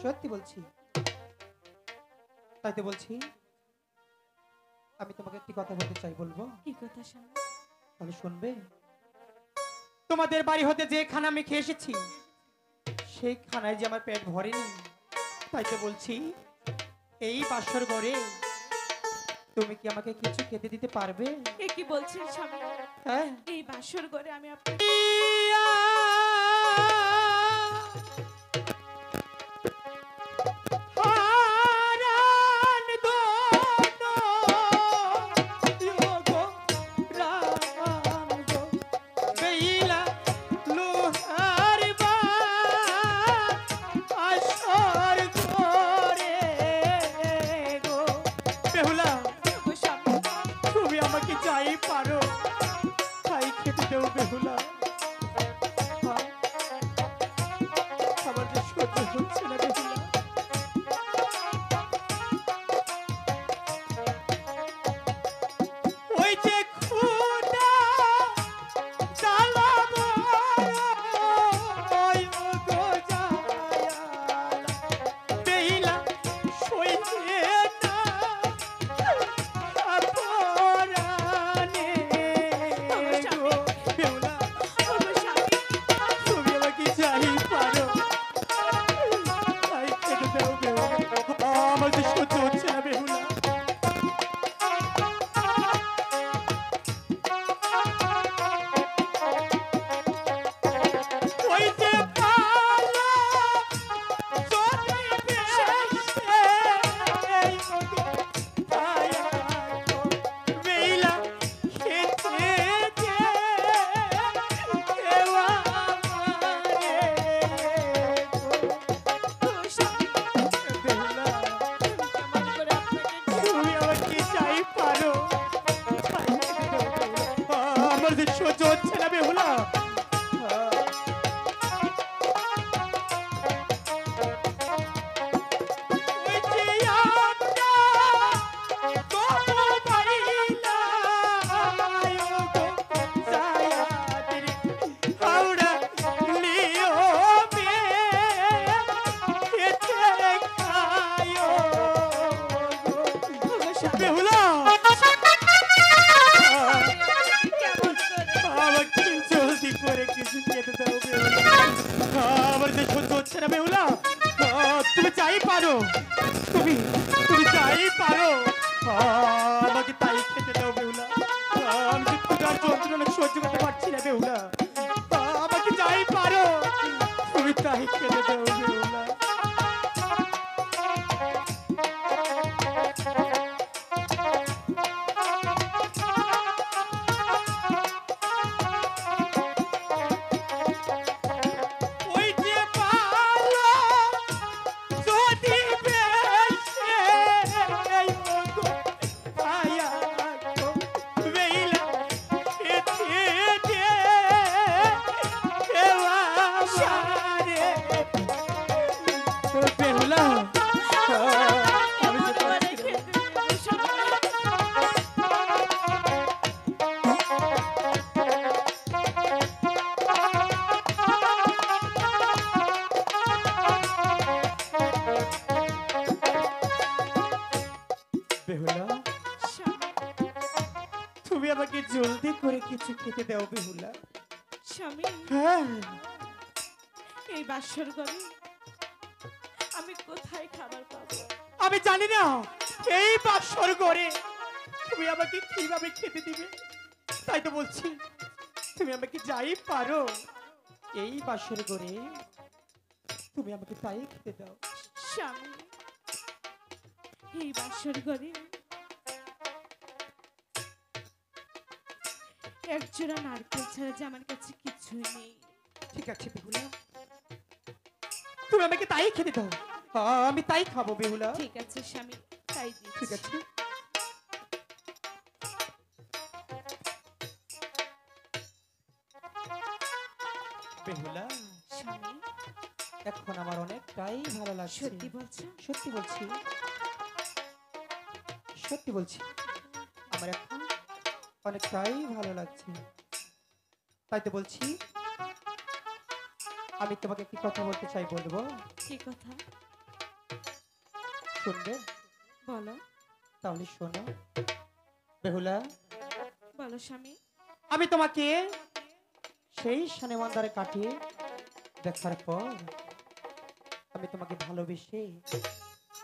সত্যি বলছি। তাই তো বলছি, আমি তোমাকে একটি কথা বলতে চাই, বলবো? কি কথা স্বামী? তাহলে শুনবে? তোমাদের বাড়ি হতে যে খানা আমি খেয়ে এসেছি, সেই খানায় যে আমার পেট ভরেনি। তাই তো বলছি, এই বাসর ঘরে তুমি কি আমাকে কিছু খেতে দিতে পারবে? এ কি বলছেন স্বামী? হ্যাঁ। এই বাসর ঘরে আমি আপনাকে ওগো স্বামী, তুমি আমাকে যাই পারো তাই খেতে দেও বেহুলা। আমার যে সহ্য হচ্ছে না বেহুলা। ওই যে খুদা জ্বালাবো, ওই গো জায়ালা, বেহুলা সইছে না আপরানে গো বেহুলা। ওগো স্বামী, তুমি আমাকে যাই পারো তাই খেতে দাও বেহুলা। আমার যে সহ্য হচ্ছে না বেহুলা। ওই যে পালা যদি বেশে এই মতো ছায়া গো বেহুলা খেতে দে কেউ আমারে গো ওগো স্বামী, বেহুলা। কেমন করে আপনাকে তুমি আমাকে চাই পারো তাই খেতে দাও বেহুলা। আমার যে সহ্য হচ্ছে না বেহুলা। ওই যে আমরা তবু পাইলা গো জায়াদের হাওড়া নিয়মে খেতে খায়ো গো ওগো স্বামী, বেহুলা। কেমন করে আমাকে জলদি করে কিছু খেতে দাও বেহুলা। আমার যে সহ্য হচ্ছে না বেহুলা। তুমি চাই পারো, তুমি তুমি চাই পারো আমাকে তাই খেতে দাও বেহুলা। আমি যে ক্ষুধার যন্ত্রণা সহ্য করতে পারছি না বেহুলা। আমাকে যাই পারো তুমি তাই খেতে দাও বেহুলা। ওই যে পালো যদি বেশে এই মতো ছায়া গো বেহুলা খেতে দে কেউ আমারে বেহুলা। আমি যে করে পারছি না। খেতে দিও স্বামী। বেহুলা, স্বামী, তুমি আমাকে জলদি করে কিছু খেতে দাও বেহুলা। স্বামী, হ্যাঁ। এই বাসর ঘরে আমি কোথায় খাবার পাবো? আমি জানি না এই বাসর ঘরে তুমি আমাকে কিভাবে খেতে দিবে। তাই তো বলছি, তুমি আমাকে যাই পারো এই বাসর ঘরে তুমি আমাকে তাই খেতে দাও। স্বামী, এই বাসর ঘরে একজোড়া নারকেল ছাড়া যে আমার কাছে কিছুই নেই। ঠিক আছে বেহুলা, তুমি আমাকে তাই খেতে দাও। আমি তাই খাবো বেহুলা। ঠিক আছে স্বামী, তাই ঠিক দিচ্ছি। আছে। বেহুলা, স্বামী, এখন আমার অনেকটাই ভালো লাগছে। সত্যি বলছো? সত্যি বলছি, সত্যি বলছি, আমার এখন অনেকটাই ভালো লাগছে। তাই তো বলছি, আমি তোমাকে কি কথা বলতে চাই, বলবো? কি কথা? শুনবে? বলো। তাহলে শোনো বেহুলা, বলো স্বামী। আমি তোমাকে সেই শনিমন্দারে কাটিয়ে দেখার পর আমি তোমাকে ভালোবেসে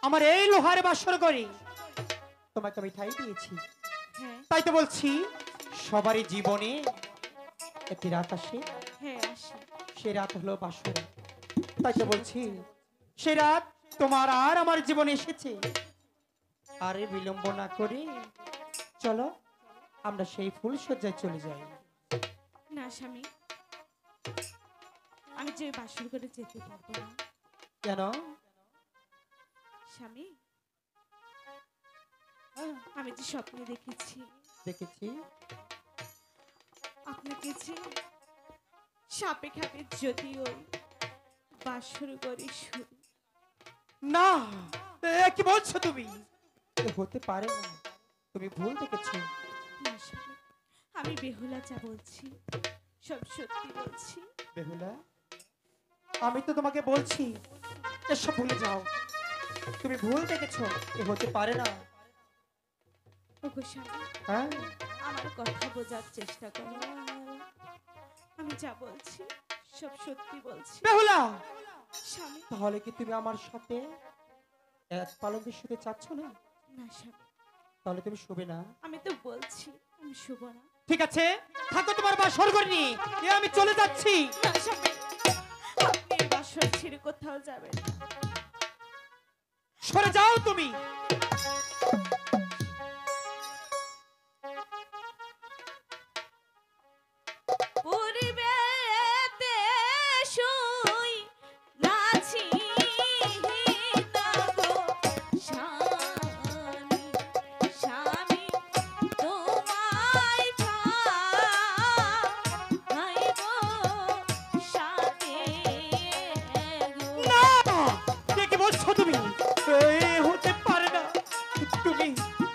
আমার এই লোহার বাসর করে তোমাকে আমি ঠাই দিয়েছি। হ্যাঁ তাই তো বলছি সবারই জীবনে একটি রাত আসে, হ্যাঁ আসি। সে রাত হলো বাসর। তাই তো বলছি সে রাত তোমার আর আমার জীবনে এসেছে। আরে বিলম্ব না করে চলো আমরা সেই ফুল সজ্জায় চলে যাই। না স্বামী, আমি যে বাসর করে যেতে পারবো না। কেন? স্বামী, আমি যে স্বপ্নে দেখেছি দেখেছি আপনাকে যে সাপে খাপে যদি ওই বাসর করে শুরু। না, কি বলছো তুমি? এ হতে পারে না, তুমি ভুল দেখেছো। না স্বামী, আমি বেহুলা যা বলছি সব সত্যি বলছি। বেহুলা, আমি তো তোমাকে বলছি এসব ভুলে যাও, তুমি ভুল দেখেছো, এ হতে পারে না। ওগো স্বামী, হ্যাঁ, আমার কথা বোঝার চেষ্টা করো। আমি যা বলছি সব সত্যি বলছি। বেহুলা, স্বামী, তাহলে কি তুমি আমার সাথে এক পালঙ্কে শুতে চাচ্ছ না? না স্বামী, তাহলে তুমি শুবে না? আমি তো বলছি আমি শুভ না। ঠিক আছে, থাকো তোমার বাসর ঘর নিয়ে, আমি চলে যাচ্ছি। না স্বামী, আপনি এই বাসর ছেড়ে কোথাও যাবেন না। সরে যাও তুমি। পূর্বেতে শুই নাছি না গো স্বামী, স্বামী তোমায় চাইব সাথে গো। না, কি বলছো তুমি? এ হতে পারে না, তুমি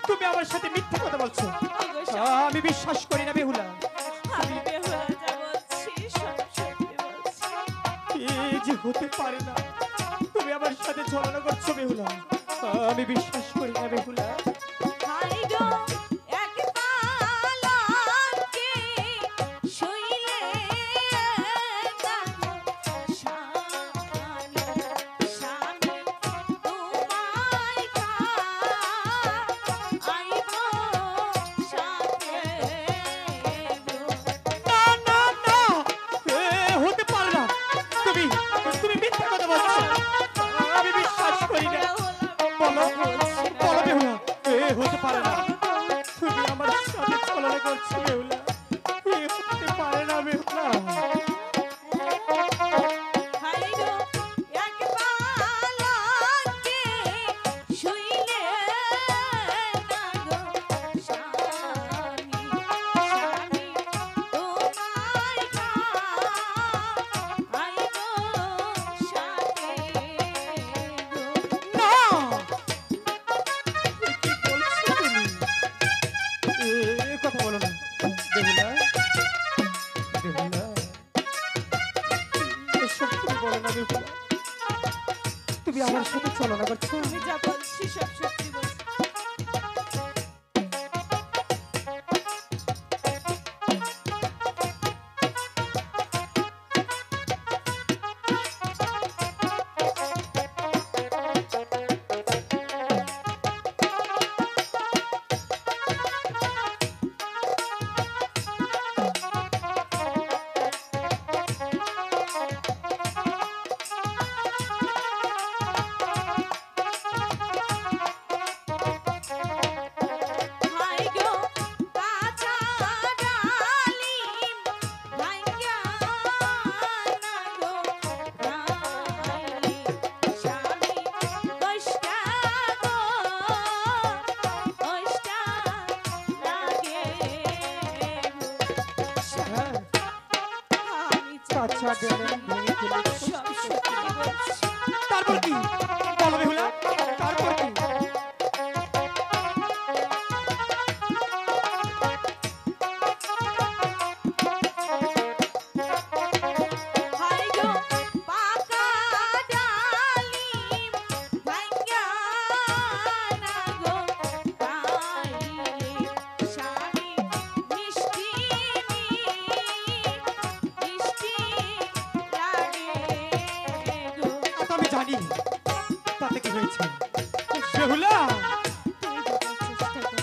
তুমি আমার সাথে মিথ্যা কথা বলছো। ওগো স্বামী, আমি বিশ্বাস করি না বেহুলা। আমি বেহুলা যা বলছি সব সত্যি বলছি। এই যে হতে পারে না, তুমি আমার সাথে ছলনা করছো বেহুলা। আমি বিশ্বাস করি না বেহুলা। হাই গো এক পালঙ্কে শুইলে না গো স্বামী, স্বামী তোমায় চাইব সাথে গো। না না না, এ হতে পারে না, তুমি তুমি মিথ্যা কথা বলছো। আমি বিশ্বাস করি না। বলো বলো বেহুলা, এ হতে পারে না, তুমি আমার সাথে ছলনা করছো বেহুলা। এ হতে পারে না বেহুলা। হাই গো এক পালঙ্কে শুইলে না গো স্বামী, স্বামী তোমায় চাইব সাথে গো। না, কি বলছো তুমি? এ কথা বলো না বেহুলা, বেহুলা, এসব তুমি বলো না বেহুলা। তুমি আমার সাথে ছলনা করছো। আমি যা বলছি সব সত্যি বলছি। হাই গো কাঁচা ডালিম ভাইঙ্গা না গো রাইলি, স্বামী কষ্টা গো কষ্টা লাগে গো। হ্যাঁ, আমি যা কাঁচা ডালিম ভেঙে ফেলে সব সত্যি বলছি। তারপর কি বলো বেহুলা, তারপর কি? হাই গো পাকা ডালিম ভাই তাতে কি হয়েছে বেহুলা? তুমি বোঝার চেষ্টা করো।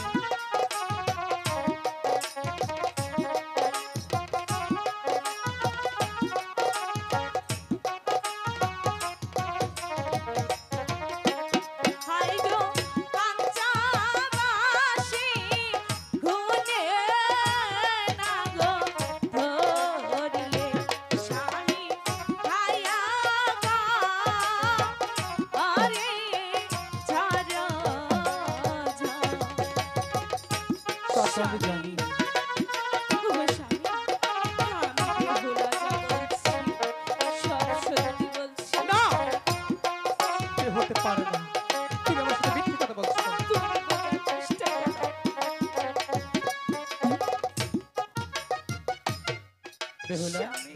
হাই গো কাঞ্চাবাসী গুনে না গো ধরলে স্বামী খায়া গা আরে ঝাড় তা তো আমি জানি। গো স্বামী আমি বেহুলা যা বলছি সব সত্যি বলছি। না, এ হতে পারে না। তুমি আমার সাথে মিথ্যে কথা বলছো। তুমি বোঝার চেষ্টা করো। বেহুলা, স্বামী